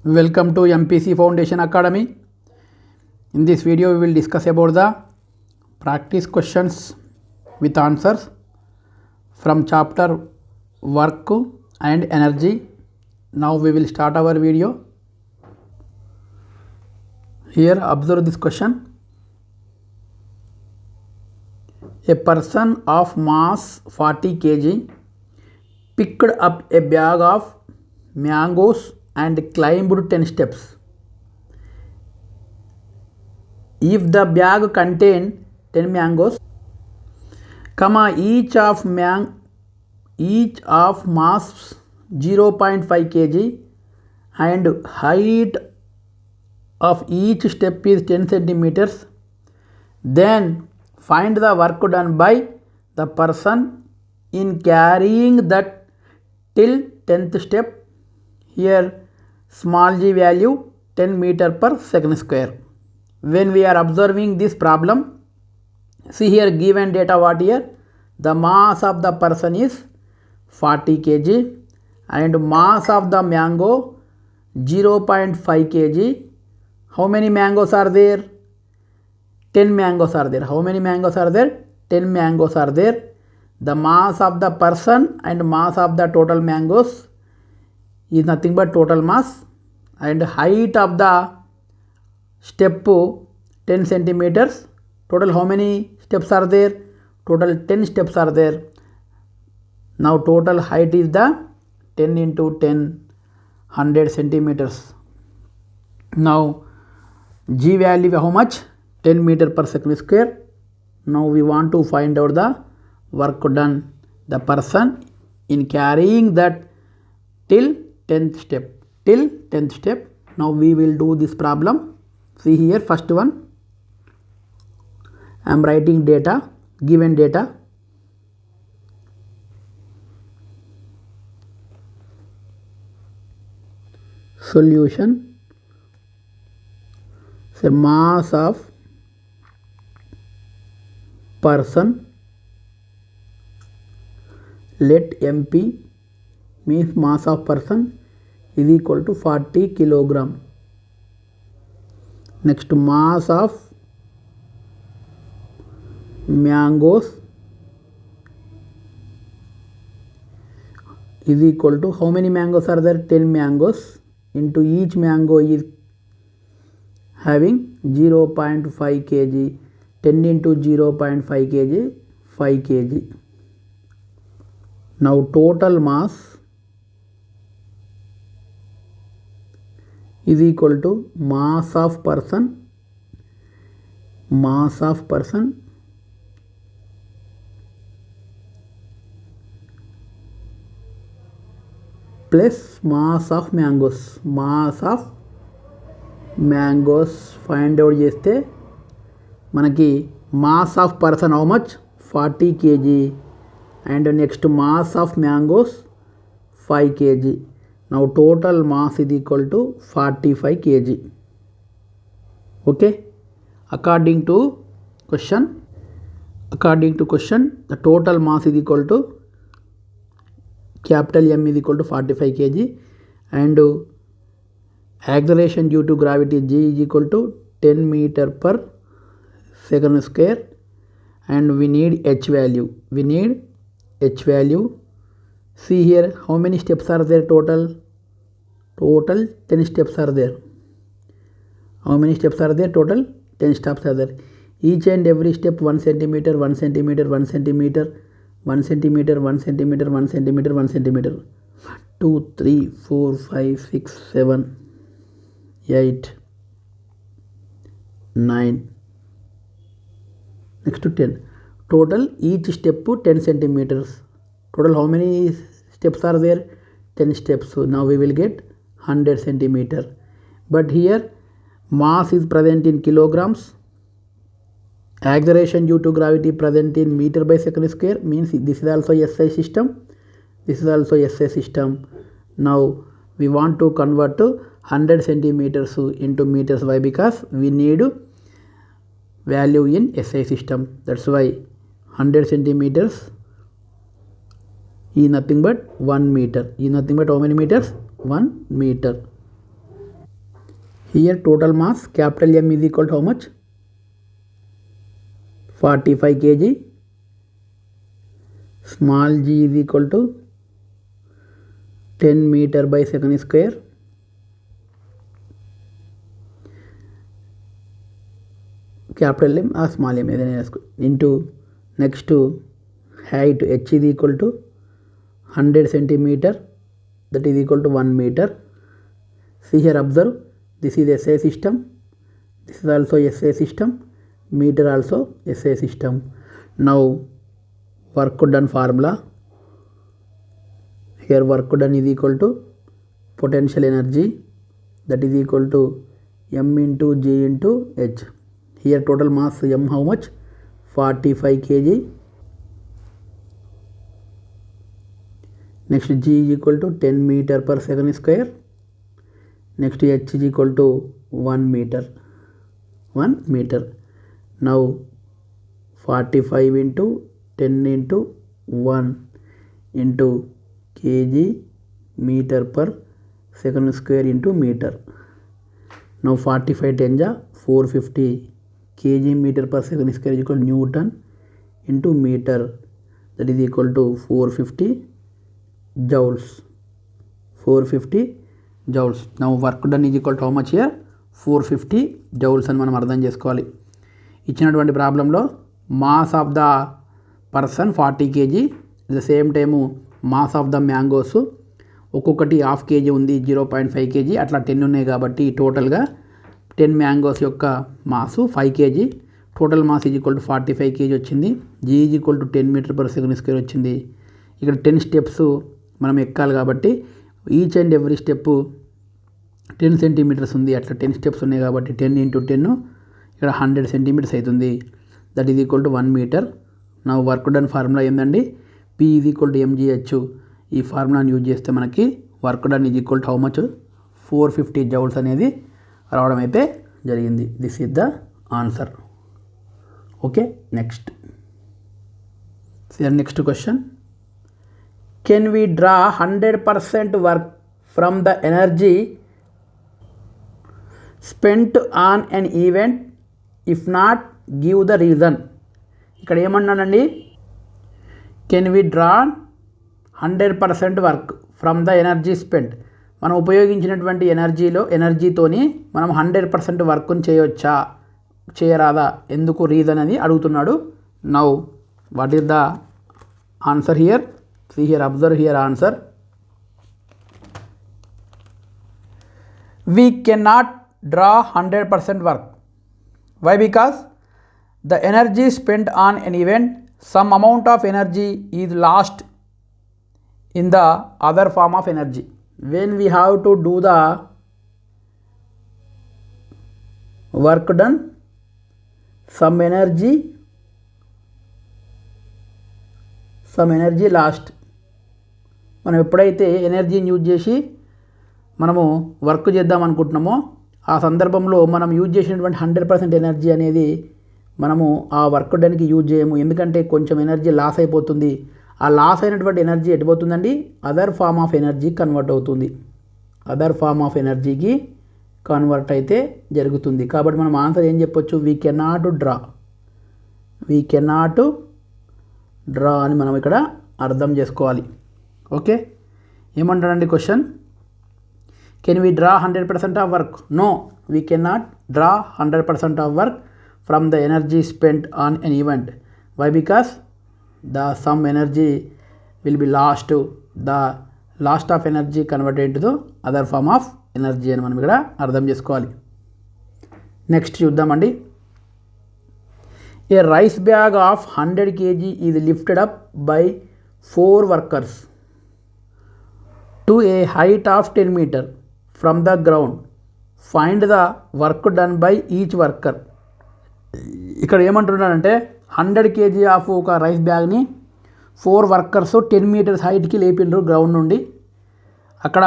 Welcome to MPC Foundation Academy. In this video, we will discuss about the practice questions with answers from chapter Work and Energy. Now we will start our video. Here, observe this question. A person of mass 40 kg picked up a bag of mangoes and climbed 10 steps. If the bag contained 10 mangoes, each of mass 0.5 kg and height of each step is 10 centimeters, then find the work done by the person in carrying that till 10th step. Here small g value 10 meter per second square. When we are observing this problem, see here given data what here, the mass of the person is 40 kg and mass of the mango 0.5 kg. How many mangoes are there? 10 mangoes are there. How many mangoes are there? 10 mangoes are there. The mass of the person and mass of the total mangoes is nothing but total mass, and height of the step 10 centimeters. Total how many steps are there? Total 10 steps are there. Now total height is the 10 into 10, 100 centimeters. Now g value how much? 10 meter per second square. Now we want to find out the work done, the person in carrying that till 10th step. Till 10th step. Now we will do this problem. See here, first one. I am writing data, given data. Solution. So mass of person, let MP means mass of person is equal to 40 kilogram. Next, mass of mangoes is equal to, how many mangoes are there? 10 mangoes into each mango is having 0.5 kg. 10 into 0.5 kg, 5 kg. Now total mass is equal to mass of person plus mass of mangoes. Find out చేస్తే మనకి mass of person how much? 40 kg and next mass of mangoes 5 kg. Now total mass is equal to 45 kg. Okay, according to question, the total mass is equal to capital M is equal to 45 kg and acceleration due to gravity G is equal to 10 meter per second square, and we need H value. See here, how many steps are there total? Total 10 steps are there. How many steps are there? Total 10 steps are there. Each and every step 1 centimeter, 1 centimeter, 1 centimeter, 1 centimeter, 1 centimeter, 1 centimeter, 1 centimeter. 2, 3, 4, 5, 6, 7, 8, 9. Next to 10. Total each step 10 centimeters. Total how many steps are there? 10 steps. So now we will get 100 centimeter. But here mass is present in kilograms. Acceleration due to gravity present in meter by second square, means this is also SI system. Now we want to convert to 100 centimeters into meters. Why? Because we need value in SI system. That's why 100 centimeters is nothing but 1 meter. Is nothing but how many meters? 1 meter. Here total mass capital M is equal to how much? 45 kg. Small g is equal to 10 meter by second square. Capital M or small m into next to height h is equal to 100 centimeter, that is equal to 1 meter. See here, observe, this is SI system, this is also SI system, meter also SI system. Now work done formula, here work done is equal to potential energy, that is equal to M into G into H. Here total mass M how much? 45 kg. Next G is equal to 10 meter per second square. Next H is equal to 1 meter. 1 meter. Now 45 into 10 into 1 into kg meter per second square into meter. Now 45 10 ja 450 kg meter per second square is equal to Newton into meter, that is equal to 450 joules. 450 joules. Now work done is equal to how much here? 450 joules అని మనం అర్థం చేసుకోవాలి. ఇచ్చినటువంటి ప్రాబ్లంలో mass of the person 40 kg, at the same time mass of the mangoes ఒక్కొక్కటి half KG ఉంది, 0.5 kg, అట్లా 10 ఉన్నాయి కాబట్టి టోటల్గా 10 మ్యాంగోస్ యొక్క mass 5 kg. Total mass is equal to 45 kg వచ్చింది. G is equal to 10 metre per second square వచ్చింది. ఇక్కడ 10 స్టెప్స్ మనం ఎక్కాలి కాబట్టి each and every step 10 centimetres ఉంది, అట్లా 10 స్టెప్స్ ఉన్నాయి కాబట్టి 10 into 10 ఇక్కడ 100 సెంటీమీటర్స్ అవుతుంది, that is equal to 1 metre. నా వర్క్ డన్ ఫార్ములా ఏందండి? P is equal to MGH. ఈ ఫార్ములాని యూజ్ చేస్తే మనకి work done is equal to how much? 450 joules అనేది రావడం అయితే జరిగింది. This is the answer. Okay, next next question. Can we draw 100% work from the energy spent on an event, if not give the reason. ఇక్కడ ఏమన్నానండి? Can we draw 100% work from the energy spent. మనం ఉపయోగించినటువంటి ఎనర్జీతోని మనం 100% వర్క్ని చేయవచ్చా, చేయరాదా, ఎందుకు, reason అని అడుగుతున్నాడు. Now what is the answer here? See here, observe here answer. We cannot draw 100% work. Why? Because the energy spent on an event, some amount of energy is lost in the other form of energy. When we have to do the work done, some energy last. మనం ఎప్పుడైతే ఎనర్జీని use చేసి మనము work చేద్దాం అనుకుంటున్నామో ఆ సందర్భంలో మనం యూజ్ చేసినటువంటి 100% ఎనర్జీ అనేది మనము ఆ వర్క్ డన్కి యూజ్ చేయము, ఎందుకంటే కొంచెం ఎనర్జీ లాస్ అయిపోతుంది. ఆ లాస్ అయినటువంటి ఎనర్జీ ఎటుపోతుందండి? Other form of energy convert అవుతుంది. అదర్ ఫార్మ్ ఆఫ్ ఎనర్జీకి కన్వర్ట్ అయితే జరుగుతుంది. కాబట్టి మనం ఆన్సర్ ఏం చెప్పొచ్చు? వీ కెనాట్ డ్రా అని మనం ఇక్కడ అర్థం చేసుకోవాలి. ఓకే, ఏమంటాడండి question? Can we draw 100% of work? No, we cannot draw 100% of work from the energy spent on an event. Why? Because the some energy will be lost, the lost of energy converted to the other form of energy అని మనం ఇక్కడ అర్థం చేసుకోవాలి. Next చూద్దామండి. A rice bag of 100 kg is lifted up by 4 workers to a height of 10 meter from the ground. Find the work done by each worker. ఇక్కడ ఏమంటున్నాడంటే 100 kg of ఒక rice బ్యాగ్ని 4 workers 10 metres హైట్కి లేపిండ్రు ground నుండి. అక్కడ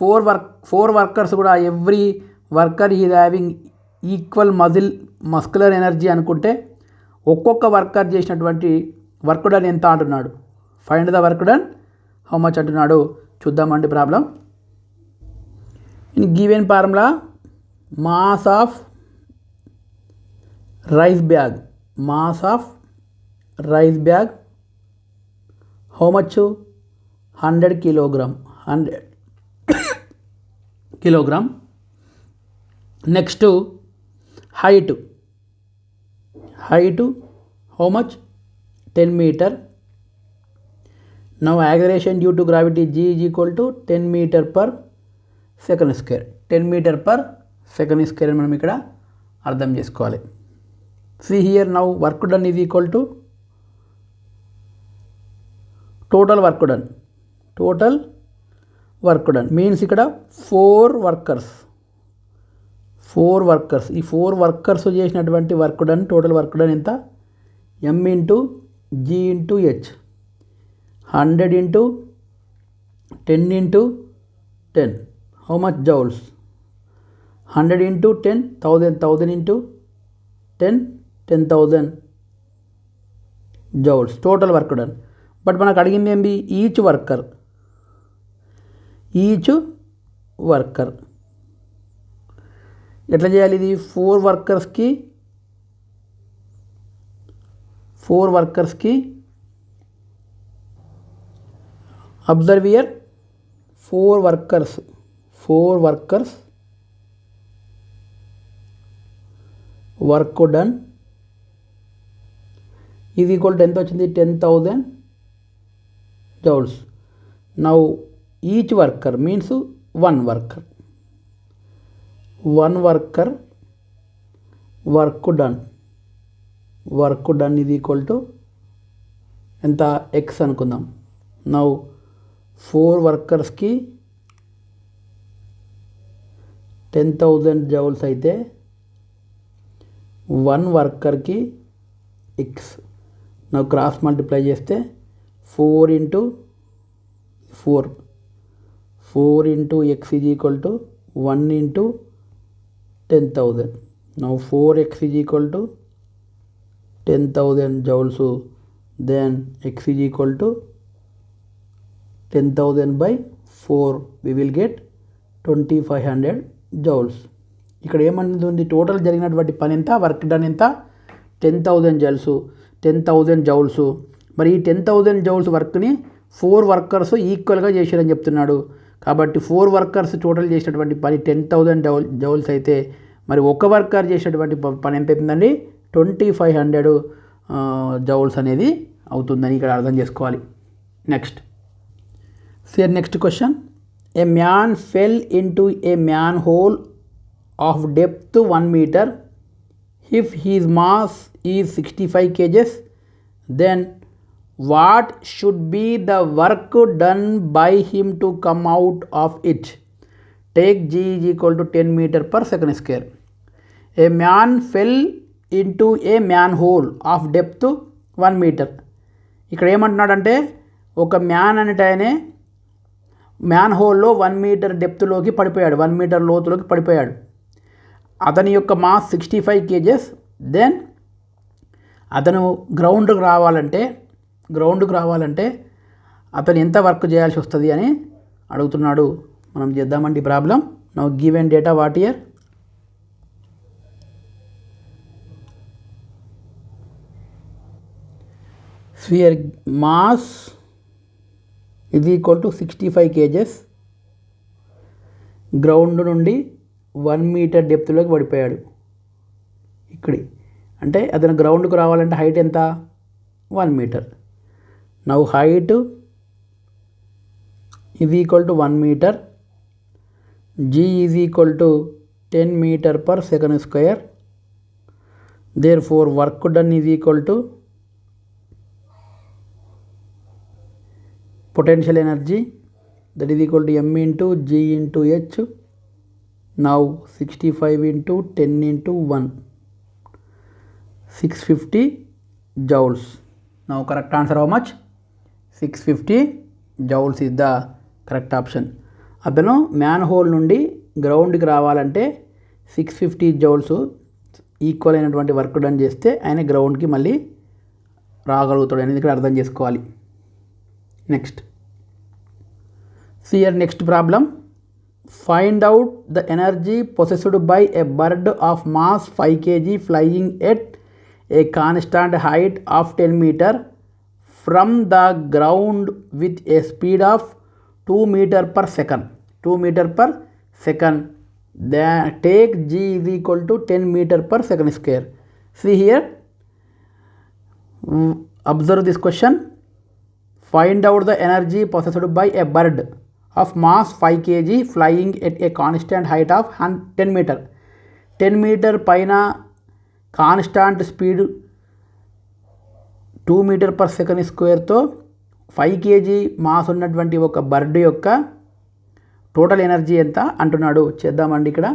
4 workers కూడా every worker is having equal muscular energy అనుకుంటే ఒక్కొక్క worker చేసినటువంటి work done ఎంత అంటున్నాడు? Find the work done how much అంటున్నాడు. చూద్దామండి problem. In given formula mass of rice bag, mass of rice bag, how much? 100 kilogram, 100 kilogram. Next, height, how much? 10 meter. Now acceleration due to gravity G is equal to 10 meter per second square. 10 meter per second square అని మనం ఇక్కడ అర్థం చేసుకోవాలి. See here, now work done is equal to total work done. Total work done means ఇక్కడ 4 workers. ఈ 4 workers చేసినటువంటి work done, total work done ఎంత? M into G into H, 100 into 10 into 10, how much joules? 100 into 10, 1000 into 10, 10,000 joules total work done. But మనకు అడిగింది ఏంటి? Each worker ఎట్లా చేయాలి ఇది? 4 వర్కర్స్కి observe here, 4 workers work done ఇది ఈక్వల్ టు ఎంత వచ్చింది? 10,000 joules. Now each worker means one worker work done is equal to ఎంత? X అనుకుందాం. Now 4 వర్కర్స్కి 10,000 joules అయితే 1 వర్కర్కి X. Now క్రాస్ మల్టిప్లై చేస్తే 4 into x is equal to 1 into 10,000. Now 4x is equal to 10,000 joules. Then x is equal to 10,000 by 4. We will get 2500 joules. ఇక్కడ ఏమంటుంది? Total జరిగినటువంటి పని ఎంత? Work done ఎంత? 10,000 joules. మరి ఈ 10,000 joules వర్క్ని 4 వర్కర్స్ ఈక్వల్గా చేశారని చెప్తున్నాడు. కాబట్టి 4 వర్కర్స్ టోటల్ చేసినటువంటి పని 10,000 joules అయితే మరి ఒక వర్కర్ చేసినటువంటి పని ఎంత అవుతుందండి? 2500 joules అనేది అవుతుందని ఇక్కడ అర్థం చేసుకోవాలి. Next question. A man fell into a manhole of depth 1 meter. If his mass is 65 kgs, then what should be the work done by him to come out of it? Take G is equal to 10 meter per second square. A man fell into a manhole of depth 1 meter. ఇక్కడ ఏమంటున్నాడంటే ఒక man అనేటైనే man హోల్లో 1 meter డెప్త్లోకి పడిపోయాడు, 1 meter లోతులోకి పడిపోయాడు. అతని యొక్క mass 65 kgs. Then అతను గ్రౌండ్కి రావాలంటే అతను ఎంత వర్క్ చేయాల్సి వస్తుంది అని అడుగుతున్నాడు. మనం చేద్దామండి problem. Now given data what year? Sphere mass ఇది ఈక్వల్ టు 65 kgs. గ్రౌండ్ నుండి 1 meter డెప్త్లోకి పడిపోయాడు. ఇక్కడి అంటే అతను గ్రౌండ్కు రావాలంటే హైట్ ఎంత? 1 meter. Now height is equal to 1 meter. G is equal to 10 meter per second square. Therefore work done is equal to potential energy, that is equal to M into G into H. Now 65 into 10 into 1, 650 joules. Now correct answer how much? 650 joules is the correct option. అతను man whole నుండి గ్రౌండ్కి రావాలంటే 650 joules equal అయినటువంటి work done చేస్తే ఆయన గ్రౌండ్కి మళ్ళీ రాగలుగుతాడు అనేది ఇక్కడ అర్థం చేసుకోవాలి. Next next problem. find out the energy possessed by a bird of mass 5 kg flying at a constant height of 10 meter from the ground with a speed of 2 meter per second. 2 meter per second. Then take g is equal to 10 meter per second square. See here, observe this question. Find out the energy possessed by a bird of mass 5 kg flying at a constant height of 10 meter. 10 metre పైన constant speed 2 metre per second స్క్వేర్తో 5 KG mass ఉన్నటువంటి ఒక bird యొక్క total energy ఎంత అంటున్నాడు. చేద్దామండి, ఇక్కడ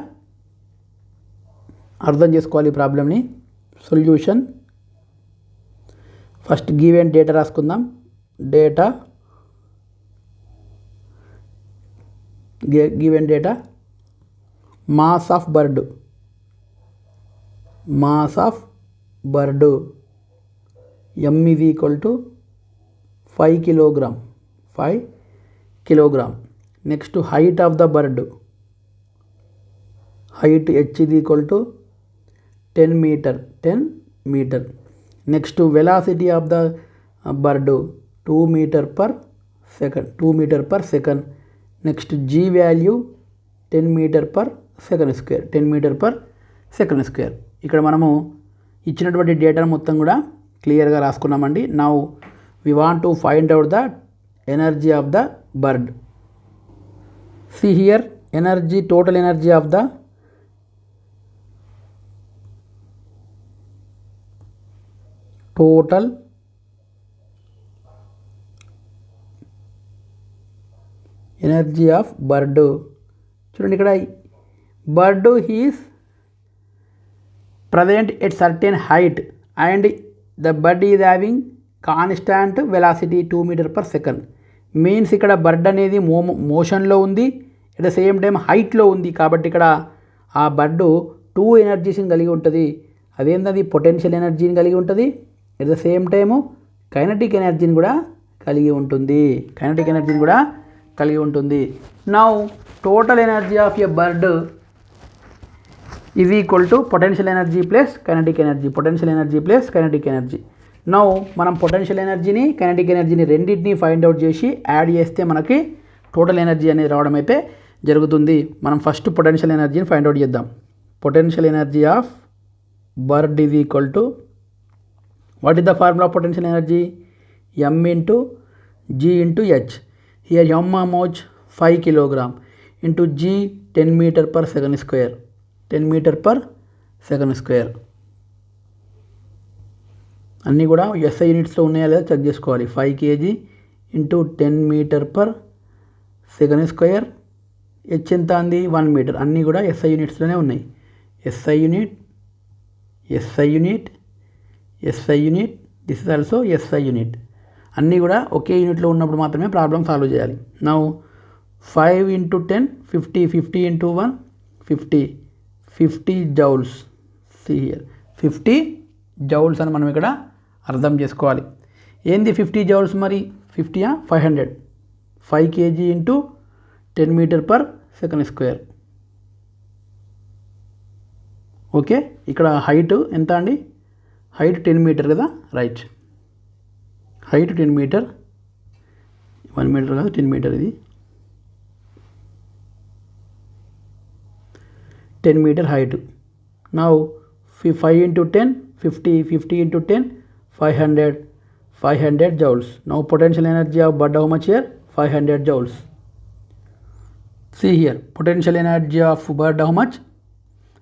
అర్థం చేసుకోవాలి ప్రాబ్లమ్ని. సొల్యూషన్, ఫస్ట్ గివెన్ డేటా రాసుకుందాం. Data given data, mass of bird m is equal to 5 kilogram. Next to height of the bird, height h is equal to 10 meter. Next to velocity of the bird 2 meter per second. Next g value 10 metre per second square. ఇక్కడ మనము ఇచ్చినటువంటి డేటాను మొత్తం కూడా క్లియర్గా రాసుకున్నామండి. Now we want to find out the energy of the bird. See here, energy, total energy of the energy of bird. చూడండి, ఇక్కడ bird is present at certain height and the bird is having constant velocity 2 meter per second. Means ఇక్కడ bird అనేది మోషన్లో ఉంది, at the same time హైట్లో ఉంది. కాబట్టి ఇక్కడ ఆ బర్డ్ 2 ఎనర్జీస్ని కలిగి ఉంటుంది. అదేంటది, పొటెన్షియల్ ఎనర్జీని కలిగి ఉంటుంది, at the same time kinetic ఎనర్జీని కూడా కలిగి ఉంటుంది. Now total energy of a bird is equal to potential energy plus kinetic energy. Now మనం పొటెన్షియల్ ఎనర్జీని, కైనటిక్ ఎనర్జీని రెండింటిని ఫైండ్ అవుట్ చేసి యాడ్ చేస్తే మనకి టోటల్ ఎనర్జీ అనేది రావడం అయితే జరుగుతుంది. మనం ఫస్ట్ పొటెన్షియల్ ఎనర్జీని ఫైండ్ అవుట్ చేద్దాం. Potential energy of bird is equal to, what is the formula of potential energy? m into g into h. Here m amount 5 kilogram into g 10 meter per second square. అన్నీ కూడా SI యూనిట్స్లో ఉన్నాయా లేదా check చేసుకోవాలి. 5 kg into 10 meter per second square. h ఎంత అంది? 1 meter. అన్నీ కూడా SI యూనిట్స్లోనే ఉన్నాయి. SI unit, this is also SI unit. అన్నీ కూడా ఒకే యూనిట్లో ఉన్నప్పుడు మాత్రమే ప్రాబ్లం సాల్వ్ చేయాలి. Now 5 into 10 50 into 1 50 joules. See here 50 joules అని మనం ఇక్కడ అర్థం చేసుకోవాలి. ఏంది 50 జౌల్స్ మరి? 50 500. 5 kg into 10 metre per second square. Okay, ఇక్కడ హైట్ ఎంత అండి? హైట్ 10 మీటర్ కదా, రైట్. హైట్ 10 మీటర్, 1 మీటర్ కాదు 10 మీటర్. ఇది 10 metre height. Now 5 into 10 50 into 10 500 joules. Now potential energy of bird how much here? 500 joules. See here, potential energy of bird how much?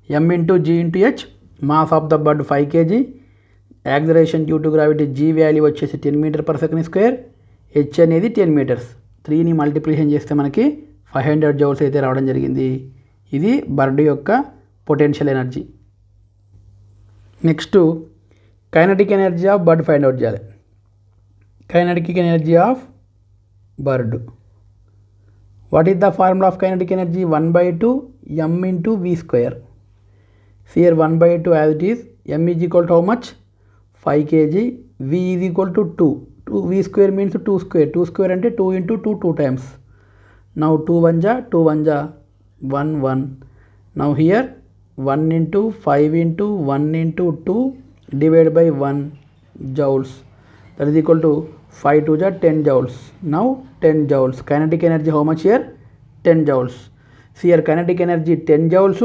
m into g into h. Mass of the bird 5 kg. Acceleration due to gravity g value వచ్చేసి 10 metre per second square. h అనేది 10 metres. 3ని multiplication చేస్తే మనకి 500 joules అయితే రావడం జరిగింది. ఇది bird యొక్క potential energy. Next kinetic energy of bird find out చేయాలి. Kinetic energy of bird, what is the formula of kinetic energy? 1/2 m into v square. Here 1/2 as it is. m is equal to how much? 5 kg. v is equal to 2. V square means 2 square. 2 square అంటే 2 into 2 2 times. Now 2 1 ja 1 1. Now here 1 into 5 into 1 into 2 divided by 1 joules, that is equal to 5 to the 10 joules. Now 10 joules. Kinetic energy how much here? 10 joules. See here, kinetic energy 10 joules,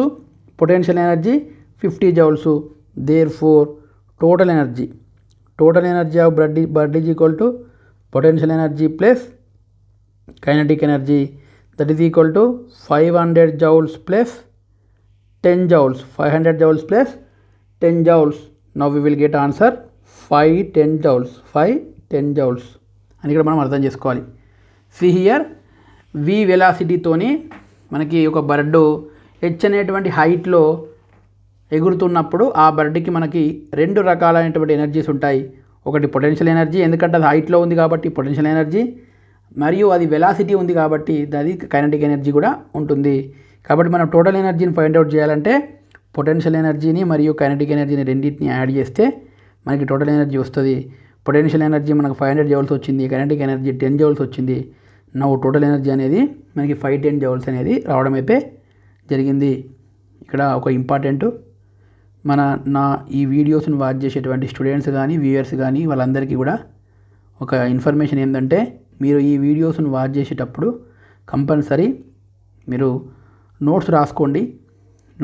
potential energy 50 joules. Therefore total energy of blood is equal to potential energy plus kinetic energy, that is equal to 500 joules plus 10 joules. 500 joules plus 10 joules. Now we will get answer 510 joules. 510 joules అని ఇక్కడ మనం అర్థం చేసుకోవాలి. See here v వెలాసిటీతోని మనకి ఒక bird h అనేటువంటి హైట్లో ఎగురుతున్నప్పుడు ఆ బర్డ్కి మనకి రెండు రకాలైనటువంటి ఎనర్జీస్ ఉంటాయి. ఒకటి పొటెన్షియల్ ఎనర్జీ, ఎందుకంటే అది హైట్లో ఉంది కాబట్టి పొటెన్షియల్ ఎనర్జీ, మరియు అది వెలాసిటీ ఉంది కాబట్టి అది కైనెటిక్ ఎనర్జీ కూడా ఉంటుంది. కాబట్టి మనం టోటల్ ఎనర్జీని ఫైండ్ అవుట్ చేయాలంటే పొటెన్షియల్ ఎనర్జీని మరియు కైనెటిక్ ఎనర్జీని రెండింటిని యాడ్ చేస్తే మనకి టోటల్ ఎనర్జీ వస్తుంది. పొటెన్షియల్ ఎనర్జీ మనకు 500 జౌల్స్ వచ్చింది, కైనెటిక్ ఎనర్జీ 10 జౌల్స్ వచ్చింది. నవ్వు టోటల్ ఎనర్జీ అనేది మనకి 510 జౌల్స్ అనేది రావడం అయితే జరిగింది. ఇక్కడ ఒక ఇంపార్టెంట్ నా ఈ వీడియోస్ని వాచ్ చేసేటువంటి స్టూడెంట్స్ కానీ వ్యూయర్స్ కానీ వాళ్ళందరికీ కూడా ఒక ఇన్ఫర్మేషన్ ఏంటంటే, మీరు ఈ వీడియోస్ని వాచ్ చేసేటప్పుడు కంపల్సరీ మీరు నోట్స్ రాసుకోండి.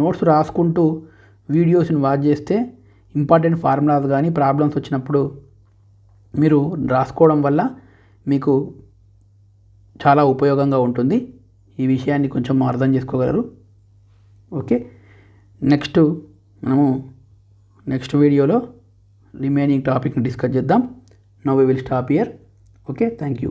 నోట్స్ రాసుకుంటూ వీడియోస్ని వాచ్ చేస్తే ఇంపార్టెంట్ ఫార్ములాస్ కానీ ప్రాబ్లమ్స్ వచ్చినప్పుడు మీరు రాసుకోవడం వల్ల మీకు చాలా ఉపయోగంగా ఉంటుంది. ఈ విషయాన్ని కొంచెం అర్థం చేసుకోగలరు. ఓకే, మనము నెక్స్ట్ వీడియోలో రిమైనింగ్ టాపిక్ని డిస్కస్ చేద్దాం. Now we will stop here. Okay, thank you.